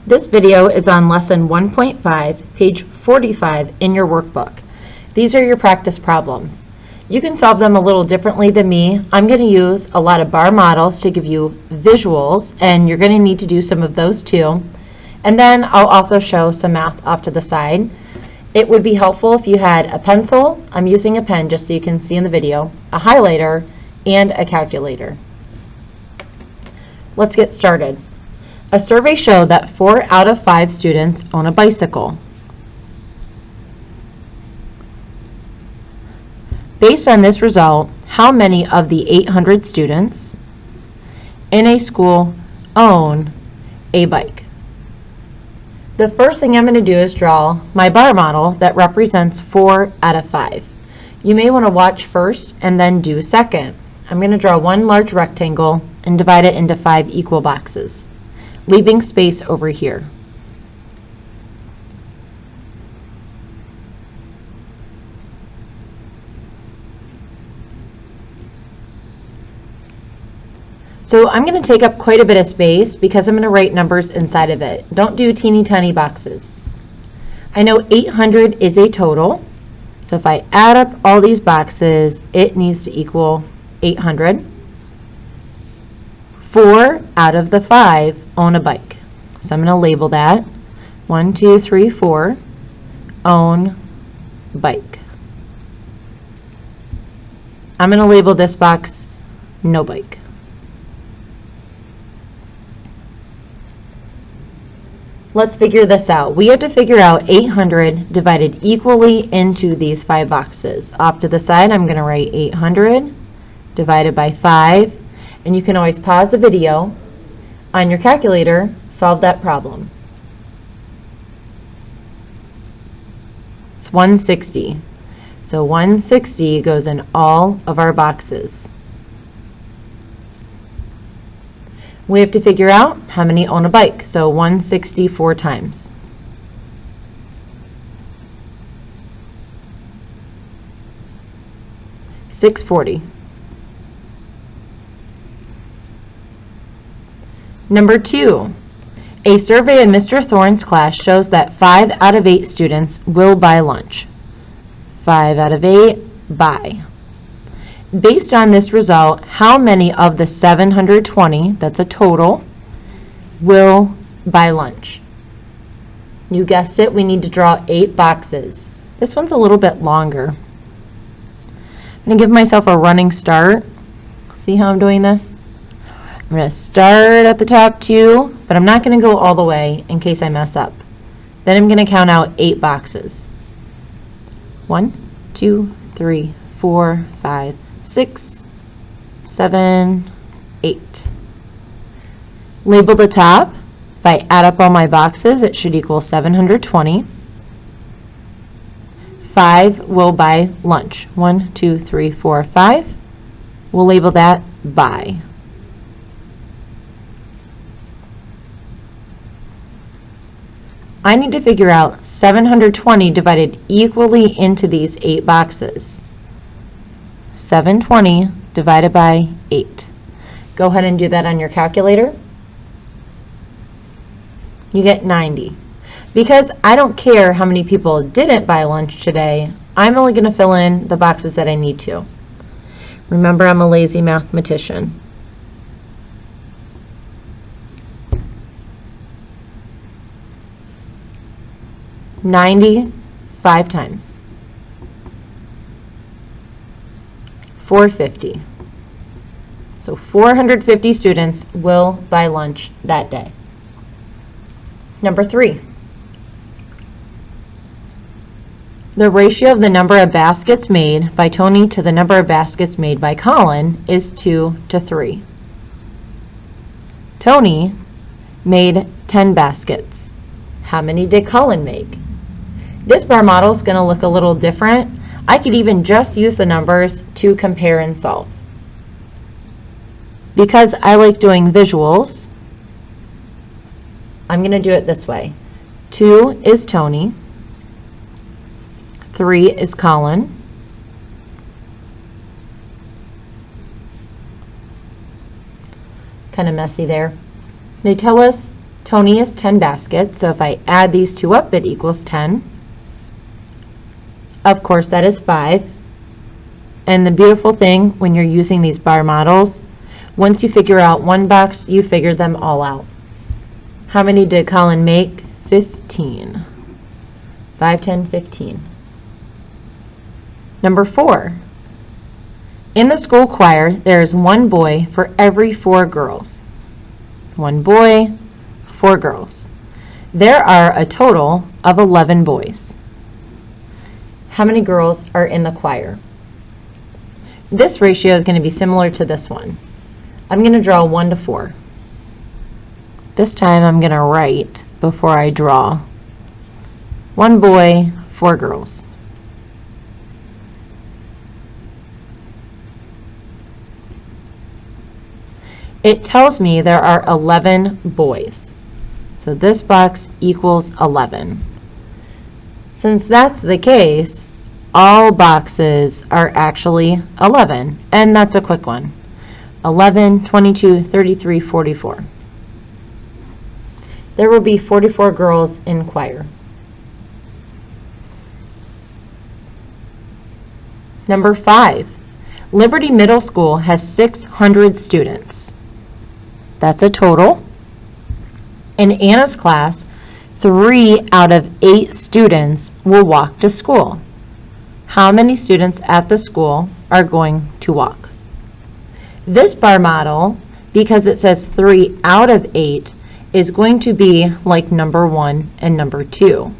This video is on lesson 1.5, page 45 in your workbook. These are your practice problems. You can solve them a little differently than me. I'm going to use a lot of bar models to give you visuals, and you're going to need to do some of those too. And then I'll also show some math off to the side. It would be helpful if you had a pencil, I'm using a pen just so you can see in the video, a highlighter, and a calculator. Let's get started. A survey showed that 4 out of 5 students own a bicycle. Based on this result, how many of the 800 students in a school own a bike? The first thing I'm going to do is draw my bar model that represents 4 out of 5. You may want to watch first and then do second. I'm going to draw one large rectangle and divide it into 5 equal boxes, leaving space over here. So I'm going to take up quite a bit of space because I'm going to write numbers inside of it. Don't do teeny tiny boxes. I know 800 is a total, so if I add up all these boxes, it needs to equal 800. 4 out of the 5 own a bike. So I'm going to label that 1, 2, 3, 4, own bike. I'm going to label this box no bike. Let's figure this out. We have to figure out 800 divided equally into these 5 boxes. Off to the side, I'm going to write 800 divided by 5. And you can always pause the video on your calculator, solve that problem. It's 160. So 160 goes in all of our boxes. We have to figure out how many own a bike. So 160 4 times. $640. Number 2, a survey in Mr. Thorne's class shows that 5 out of 8 students will buy lunch. 5 out of 8 buy. Based on this result, how many of the 720, that's a total, will buy lunch? You guessed it, we need to draw 8 boxes. This one's a little bit longer. I'm going to give myself a running start. See how I'm doing this? I'm going to start at the top 2, but I'm not going to go all the way in case I mess up. Then I'm going to count out 8 boxes. 1, 2, 3, 4, 5, 6, 7, 8. Label the top. If I add up all my boxes, it should equal 720. 5 will buy lunch. 1, 2, 3, 4, 5. We'll label that buy. I need to figure out 720 divided equally into these 8 boxes. 720 divided by 8. Go ahead and do that on your calculator. You get 90. Because I don't care how many people didn't buy lunch today, I'm only going to fill in the boxes that I need to. Remember, I'm a lazy mathematician. $90 5 times. $450. So 450 students will buy lunch that day. Number 3. The ratio of the number of baskets made by Tony to the number of baskets made by Colin is 2 to 3. Tony made 10 baskets. How many did Colin make? This bar model is going to look a little different. I could even just use the numbers to compare and solve. Because I like doing visuals, I'm going to do it this way. 2 is Tony. 3 is Colin. Kind of messy there. They tell us Tony is 10 baskets, so if I add these two up, it equals 10. Of course, that is 5. And the beautiful thing when you're using these bar models, once you figure out one box, you figured them all out. How many did Colin make? 15. 5, 10, 15. Number 4. In the school choir, there is one boy for every 4 girls. One boy, 4 girls. There are a total of 11 boys. How many girls are in the choir? This ratio is going to be similar to this one. I'm going to draw 1 to 4. This time I'm going to write before I draw. 1 boy, 4 girls. It tells me there are 11 boys. So this box equals 11. Since that's the case, all boxes are actually 11, and that's a quick one. 11, 22, 33, 44. There will be 44 girls in choir. Number 5. Liberty Middle School has 600 students. That's a total. In Anna's class, 3 out of 8 students will walk to school. How many students at the school are going to walk? This bar model, because it says 3 out of 8, is going to be like number 1 and number 2.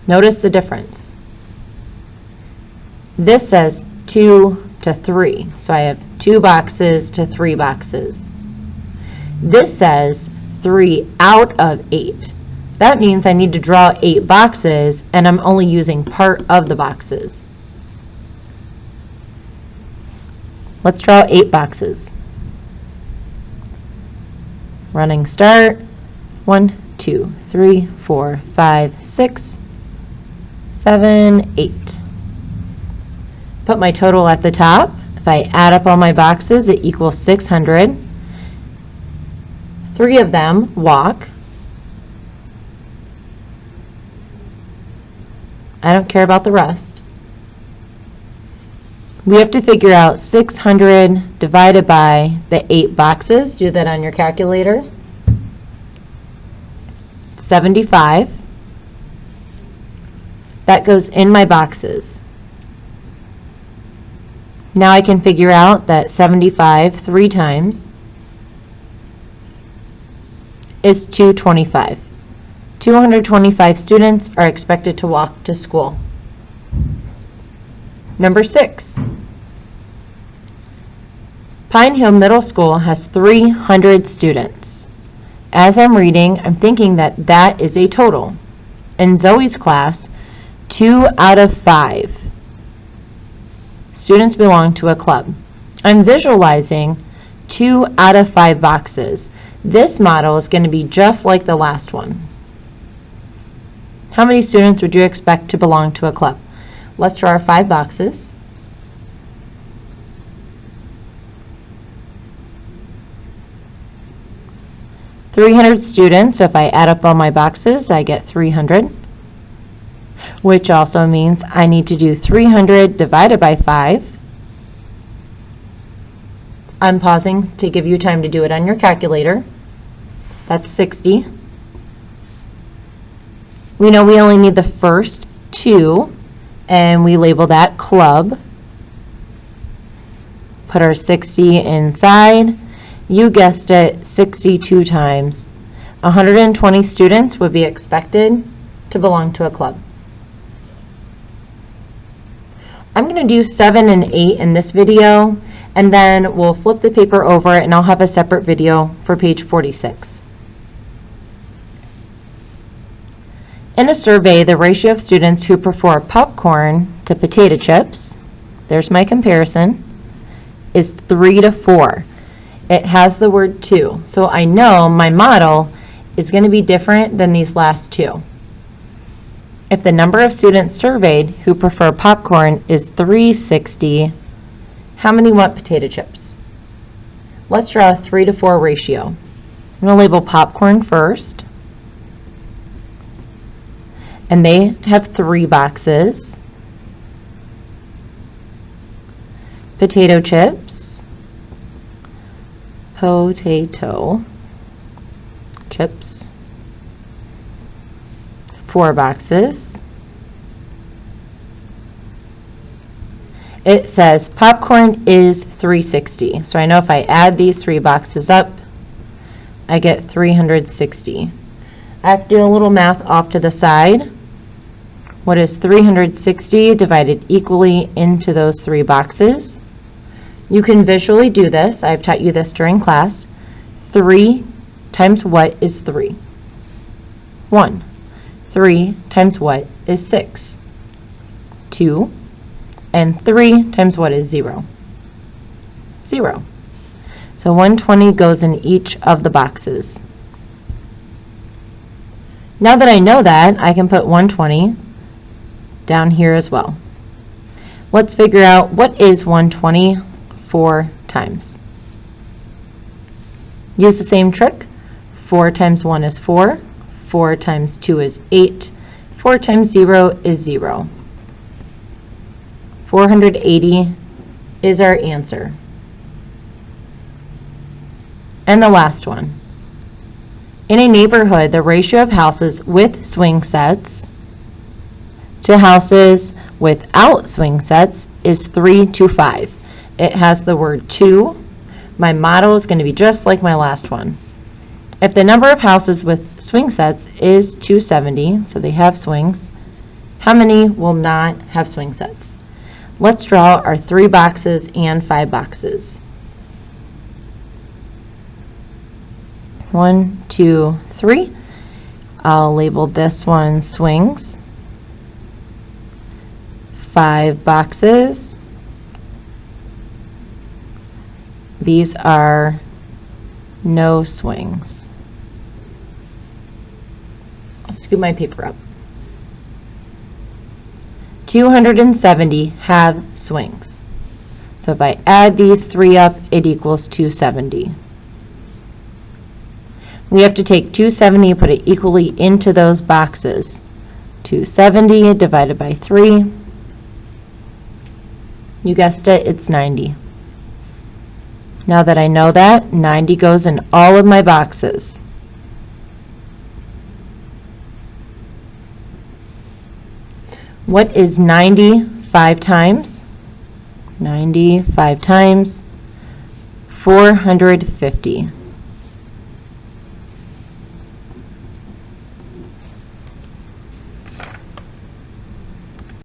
Notice the difference. This says 2 to 3, so I have 2 boxes to 3 boxes. This says 3 out of 8. That means I need to draw 8 boxes, and I'm only using part of the boxes. Let's draw 8 boxes. Running start. 1, 2, 3, 4, 5, 6, 7, 8. Put my total at the top. If I add up all my boxes, it equals 600. 3 of them walk. I don't care about the rest. We have to figure out 600 divided by the 8 boxes. Do that on your calculator. 75. That goes in my boxes. Now I can figure out that 75 3 times is 225. 225 students are expected to walk to school. Number 6. Pine Hill Middle School has 300 students. As I'm reading, I'm thinking that that is a total. In Zoe's class, 2 out of 5 students belong to a club. I'm visualizing 2 out of 5 boxes. This model is going to be just like the last one. How many students would you expect to belong to a club? Let's draw our 5 boxes. $300 students, so if I add up all my boxes, I get 300, which also means I need to do 300 divided by 5. I'm pausing to give you time to do it on your calculator. That's 60. We know we only need the first 2, and we label that club. Put our 60 inside. You guessed it, 62 times. 120 students would be expected to belong to a club. I'm going to do 7 and 8 in this video, and then we'll flip the paper over and I'll have a separate video for page 46. In a survey, the ratio of students who prefer popcorn to potato chips, there's my comparison, is 3 to 4. It has the word 2, so I know my model is going to be different than these last 2. If the number of students surveyed who prefer popcorn is 360, how many want potato chips? Let's draw a 3 to 4 ratio. I'm going to label popcorn first. And they have 3 boxes. Potato chips. Potato chips. 4 boxes. It says popcorn is $3.60. So I know if I add these 3 boxes up, I get $360. I have to do a little math off to the side. What is 360 divided equally into those 3 boxes? You can visually do this. I've taught you this during class. 3 times what is 3? 1. 3 times what is 6? 2. And 3 times what is 0? 0. So 120 goes in each of the boxes. Now that I know that, I can put 120 down here as well. Let's figure out what is 120 4 times. Use the same trick. 4 times 1 is 4. 4 times 2 is 8. 4 times 0 is 0. 480 is our answer. And the last one. In a neighborhood, the ratio of houses with swing sets to houses without swing sets is 3 to 5. It has the word to. My model is going to be just like my last one. If the number of houses with swing sets is 270, so they have swings, how many will not have swing sets? Let's draw our 3 boxes and 5 boxes. 1, 2, 3. I'll label this one swings. 5 boxes. These are no swings. I'll scoop my paper up. 270 have swings. So if I add these 3 up, it equals 270. We have to take 270 and put it equally into those boxes. 270 divided by 3. You guessed it, it's 90. Now that I know that, 90 goes in all of my boxes. What is 90 5 times? 90 5 times 450.